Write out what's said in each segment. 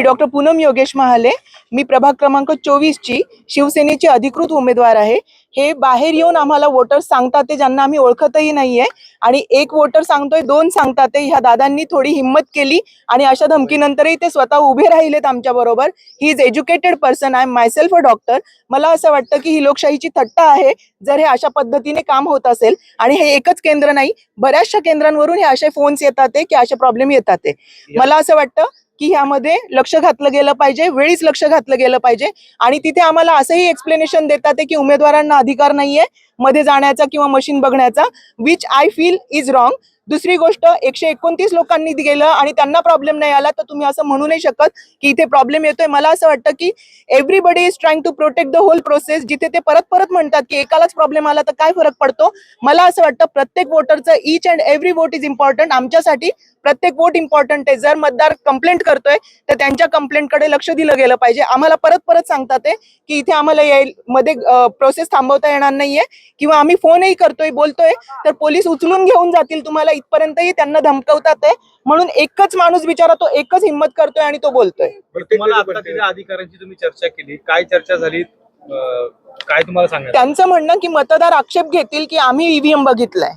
Doctor Poonam Yogesh Mahale, मी प्रभाग क्रमांक 24 ची शिवसेनेची अधिकृत उमेदवार आहे। हे बाहेर येऊन आम्हाला वोटर्स सांगतात ते ज्यांना आम्ही ओळखतही नाहीये आणि एक वोटर सांगतोय दोन सांगतात ते। ह्या दादांनी थोडी हिम्मत केली आणि अशा धमकीनंतरही ते स्वतः उभे राहिलेत आमच्या बरोबर। He is educated person, I am myself a doctor. मला असं वाटतं की ही लोकशाहीची थट्टा आहे जर हे अशा पद्धतीने काम होत असेल। आणि हे एकच केंद्र नाही, बऱ्याचशा केंद्रांवरून हे असे फोन्स येतात की असे प्रॉब्लेम येतात। मला असं वाटतं की ह्यामध्ये लक्ष घातलं गेलं पाहिजे, वेळीच लक्ष घातलं गेलं पाहिजे। आणि तिथे आम्हाला असंही एक्सप्लेनेशन देतात की उमेदवारांना अधिकार नाहीये मध्ये जाण्याचा किंवा मशीन बघण्याचा, which I feel is wrong. दुसरी गोष्ट, 129 लोकांनी गेलं आणि त्यांना प्रॉब्लेम नाही आला तर तुम्ही असं म्हणू नाही शकत की इथे प्रॉब्लेम येतोय। मला असं वाटतं की everybody is trying to protect the whole process. जिथे ते परत परत म्हणतात की एकालाच प्रॉब्लेम आला तर काय फरक पडतो। मला असं वाटतं प्रत्येक वोटरचं each and every vote is important. आमच्यासाठी प्रत्येक वोट इम्पॉर्टंट आहे। जर मतदार कंप्लेंट करतोय तर त्यांच्या कंप्लेंटकडे लक्ष दिलं गेलं पाहिजे। आम्हाला परत परत सांगतात की इथे आम्हाला मध्ये प्रोसेस थांबवता येणार नाहीये किंवा आम्ही फोनही करतोय बोलतोय तर पोलीस उचलून घेऊन जातील तुम्हाला, इथपर्यंतही त्यांना धमकवतात आहे। म्हणून एकच माणूस बिचारा तो एकच हिम्मत करतोय आणि तो बोलतोय। तुम्हाला आता तिथे अधिकाऱ्यांची तुम्ही चर्चा केली, काय चर्चा झाली, काय तुम्हाला सांगायचं? त्यांचं म्हणणं की मतदार आक्षेप घेतील की आम्ही ईव्हीएम बघितलाय।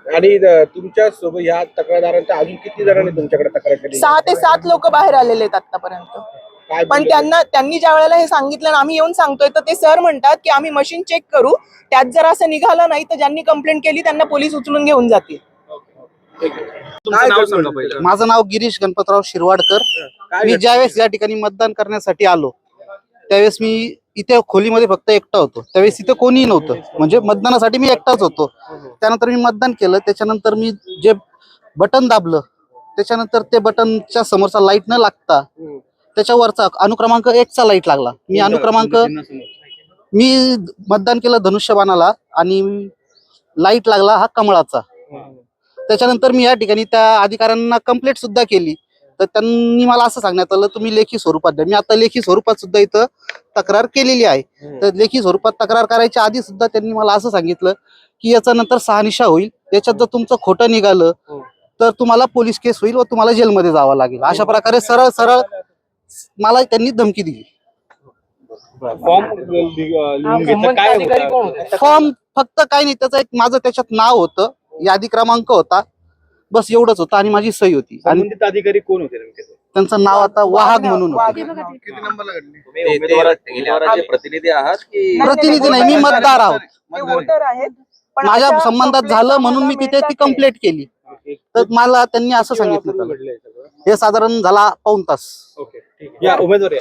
आणि तुमच्या सोबत या तक्रारदारांच्या अजून किती जणांनी तुमच्याकडे तक्रार केली? 6 ते 7 लोक बाहेर आलेले आहेत आतापर्यंत। पण त्यांनी ज्या वेळेला हे सांगितलं आणि आम्ही येऊन सांगतोय तर ते सर म्हणतात की आम्ही मशीन चेक करू, त्यात जर असं निघालं नाही तर ज्यांनी कंप्लेंट केली त्यांना पोलीस उचलून घेऊन जातील। तुमचं नाव सांगा पहिलं। माझं नाव गिरीश गणपतराव शिरवाडकर। मी ज्यावेळेस या ठिकाणी मतदान करण्यासाठी आलो त्यावेळेस मी इथे खोलीमध्ये फक्त एकटा होतो। त्यावेळेस इथे कोणीही नव्हतं, म्हणजे मतदानासाठी मी एकटाच होतो। त्यानंतर मी मतदान केलं, त्याच्यानंतर मी जे बटन दाबलं त्याच्यानंतर ते बटनच्या समोरचा लाईट न लागता त्याच्यावरचा अनुक्रमांक 1 चा लाईट लागला। मी मतदान केलं धनुष्यबाणाला आणि लाईट लागला हा कमळाचा। त्याच्यानंतर मी या ठिकाणी त्या अधिकाऱ्यांना कंप्लेंट सुद्धा केली तर त्यांनी मला असं सांगण्यात आलं तुम्ही लेखी स्वरूपात द्या। मी आता लेखी स्वरूपात सुद्धा इथं तक्रार केलेली आहे। तर लेखी स्वरूपात तक्रार करायच्या आधी सुद्धा त्यांनी मला असं सांगितलं की याचा नंतर शहानिशा होईल, याच्यात जर तुमचं खोटं निघालं तर तुम्हाला पोलीस केस होईल व तुम्हाला जेलमध्ये जावं लागेल। अशा प्रकारे सरळ सरळ मला त्यांनी धमकी दिली। फॉर्म फक्त काही नाही, त्याचं एक माझं त्याच्यात नाव होतं, यादी क्रमांक होता, बस एवढंच होतं आणि माझी सही होती। आणि अधिकारी कोण होते नेमके? त्यांचं नाव आता वाहक म्हणून होतं। किती नंबरला घडली? उमेदवाराचे प्रतिनिधी आहात की? प्रतिनिधी नाही, मी मतदार आहोत। वोटर आहेत पण माझ्या अशा संबंधात complaints झालं म्हणून मी आम्हाला तिथे ती मिळतात कंप्लेंट केली। तर मला त्यांनी असं सांगितलं हे साधारण झाला 1 पाऊण तास। ओके, ठीक आहे, या उमेदवार या।